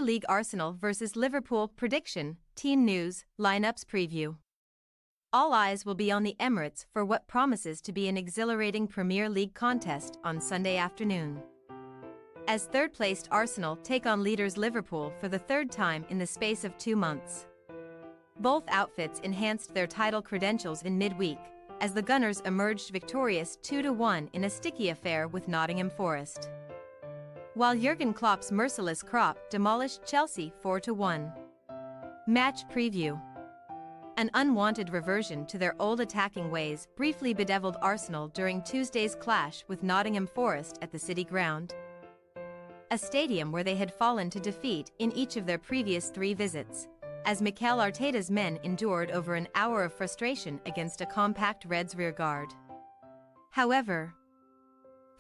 League Arsenal vs Liverpool prediction, team news, lineups preview. All eyes will be on the Emirates for what promises to be an exhilarating Premier League contest on Sunday afternoon. As third-placed Arsenal take on leaders Liverpool for the third time in the space of 2 months. Both outfits enhanced their title credentials in midweek, as the Gunners emerged victorious 2-1 in a sticky affair with Nottingham Forest, while Jurgen Klopp's merciless crop demolished Chelsea 4-1. Match preview. An unwanted reversion to their old attacking ways briefly bedeviled Arsenal during Tuesday's clash with Nottingham Forest at the City Ground, a stadium where they had fallen to defeat in each of their previous 3 visits, as Mikel Arteta's men endured over an hour of frustration against a compact Reds rearguard. However,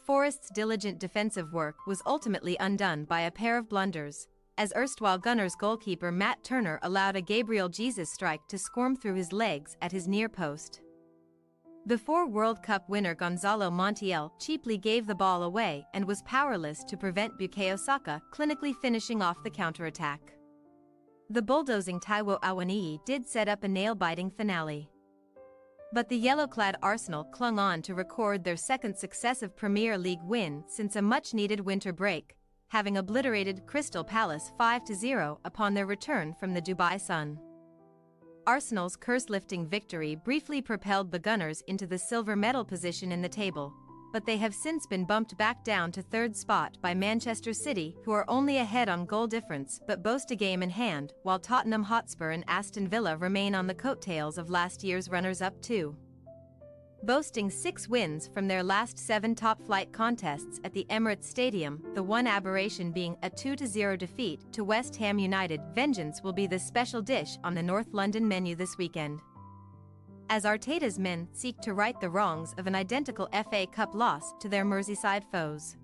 Forest's diligent defensive work was ultimately undone by a pair of blunders, as erstwhile Gunners goalkeeper Matt Turner allowed a Gabriel Jesus strike to squirm through his legs at his near post, before World Cup winner Gonzalo Montiel cheaply gave the ball away and was powerless to prevent Bukayo Saka clinically finishing off the counterattack. The bulldozing Taiwo Awoniyi did set up a nail-biting finale, but the yellow-clad Arsenal clung on to record their second successive Premier League win since a much-needed winter break, having obliterated Crystal Palace 5-0 upon their return from the Dubai Sun. Arsenal's curse-lifting victory briefly propelled the Gunners into the silver medal position in the table, but they have since been bumped back down to third spot by Manchester City, who are only ahead on goal difference but boast a game in hand, while Tottenham Hotspur and Aston Villa remain on the coattails of last year's runners-up too, boasting 6 wins from their last 7 top-flight contests at the Emirates Stadium, the one aberration being a 2-0 defeat to West Ham United. Vengeance will be the special dish on the North London menu this weekend, as Arteta's men seek to right the wrongs of an identical FA Cup loss to their Merseyside foes,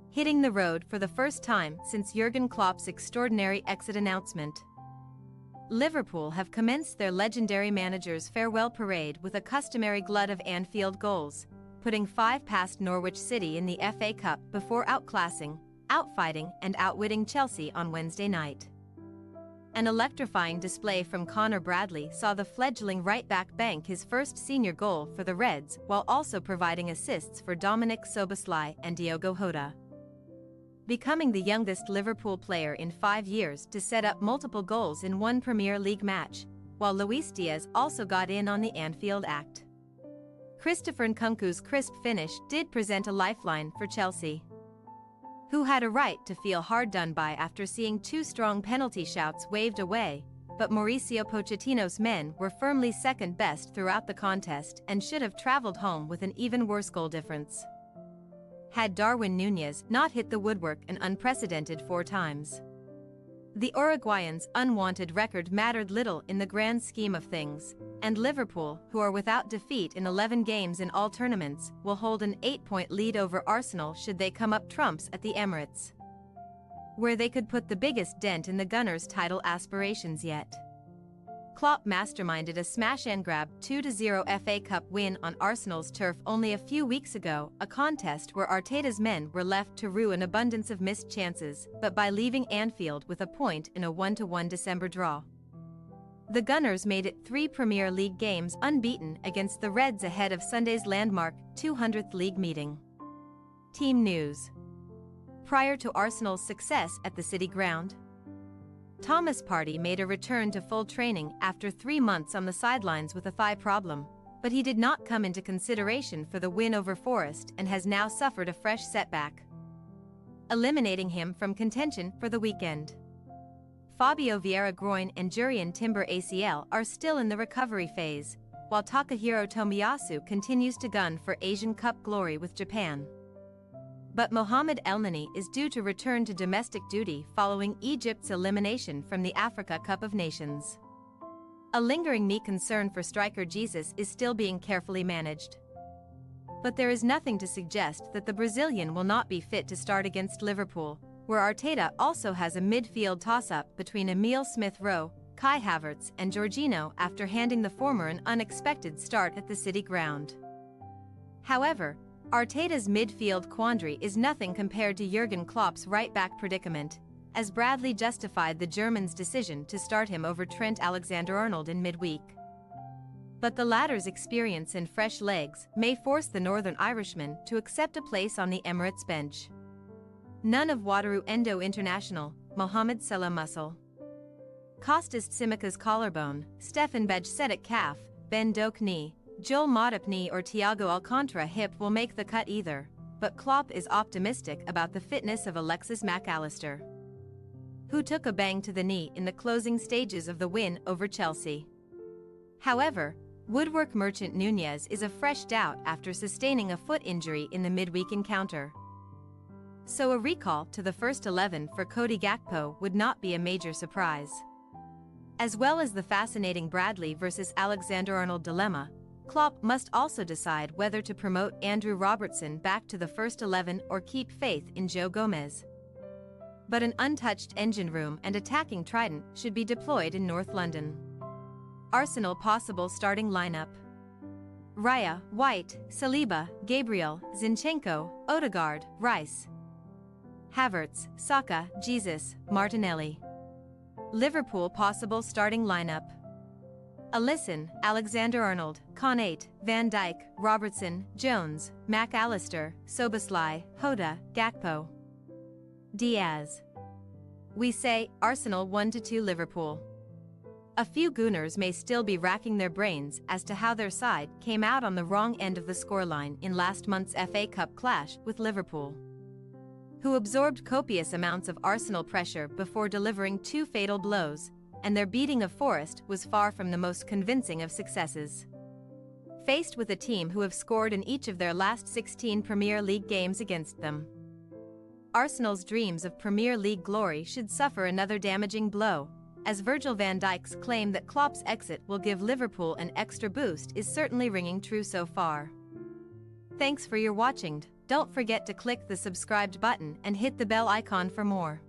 hitting the road for the first time since Jurgen Klopp's extraordinary exit announcement. Liverpool have commenced their legendary manager's farewell parade with a customary glut of Anfield goals, putting 5 past Norwich City in the FA Cup before outclassing, outfighting and outwitting Chelsea on Wednesday night. An electrifying display from Connor Bradley saw the fledgling right-back bank his first senior goal for the Reds while also providing assists for Dominic Szoboszlai and Diogo Jota, becoming the youngest Liverpool player in 5 years to set up multiple goals in one Premier League match, while Luis Diaz also got in on the Anfield act. Christopher Nkunku's crisp finish did present a lifeline for Chelsea, who had a right to feel hard done by after seeing 2 strong penalty shouts waved away, but Mauricio Pochettino's men were firmly second best throughout the contest and should have traveled home with an even worse goal difference, had Darwin Núñez not hit the woodwork an unprecedented 4 times. The Uruguayan's unwanted record mattered little in the grand scheme of things, and Liverpool, who are without defeat in 11 games in all tournaments, will hold an 8-point lead over Arsenal should they come up trumps at the Emirates, where they could put the biggest dent in the Gunners' title aspirations yet. Klopp masterminded a smash-and-grab 2-0 FA Cup win on Arsenal's turf only a few weeks ago, a contest where Arteta's men were left to rue an abundance of missed chances, but by leaving Anfield with a point in a 1-1 December draw, the Gunners made it 3 Premier League games unbeaten against the Reds ahead of Sunday's landmark 200th league meeting. Team news. Prior to Arsenal's success at the City Ground, Thomas Partey made a return to full training after 3 months on the sidelines with a thigh problem, but he did not come into consideration for the win over Forest and has now suffered a fresh setback, eliminating him from contention for the weekend. Fabio Vieira groin and Jurrien Timber ACL are still in the recovery phase, while Takahiro Tomiyasu continues to gun for Asian Cup glory with Japan. But Mohamed Elneny is due to return to domestic duty following Egypt's elimination from the Africa Cup of Nations. A lingering knee concern for striker Jesus is still being carefully managed, but there is nothing to suggest that the Brazilian will not be fit to start against Liverpool, where Arteta also has a midfield toss-up between Emile Smith-Rowe, Kai Havertz and Jorginho after handing the former an unexpected start at the City Ground. However, Arteta's midfield quandary is nothing compared to Jurgen Klopp's right-back predicament, as Bradley justified the German's decision to start him over Trent Alexander-Arnold in midweek. But the latter's experience and fresh legs may force the Northern Irishman to accept a place on the Emirates bench. None of Wataru Endo international, Mohamed Salah muscle, Kostas Tsimikas collarbone, Stefan Bajcetic calf, Ben Doak knee, Joel Matip knee or Thiago Alcantara hip will make the cut either, but Klopp is optimistic about the fitness of Alexis Mac Allister, who took a bang to the knee in the closing stages of the win over Chelsea. However, woodwork merchant Nunez is a fresh doubt after sustaining a foot injury in the midweek encounter. So a recall to the first 11 for Cody Gakpo would not be a major surprise. As well as the fascinating Bradley versus Alexander-Arnold dilemma, Klopp must also decide whether to promote Andrew Robertson back to the first 11 or keep faith in Joe Gomez. But an untouched engine room and attacking trident should be deployed in North London. Arsenal possible starting lineup: Raya, White, Saliba, Gabriel, Zinchenko, Odegaard, Rice, Havertz, Saka, Jesus, Martinelli. Liverpool possible starting lineup: Alisson, Alexander-Arnold, Konate, Van Dijk, Robertson, Jones, Mac Allister, Szoboszlai, Hoda, Gakpo, Diaz. We say Arsenal 1-2 Liverpool. A few Gooners may still be racking their brains as to how their side came out on the wrong end of the scoreline in last month's FA Cup clash with Liverpool, who absorbed copious amounts of Arsenal pressure before delivering 2 fatal blows, and their beating of Forest was far from the most convincing of successes. Faced with a team who have scored in each of their last 16 Premier League games against them, Arsenal's dreams of Premier League glory should suffer another damaging blow, as Virgil van Dijk's claim that Klopp's exit will give Liverpool an extra boost is certainly ringing true so far. Thanks for your watching. Don't forget to click the subscribed button and hit the bell icon for more.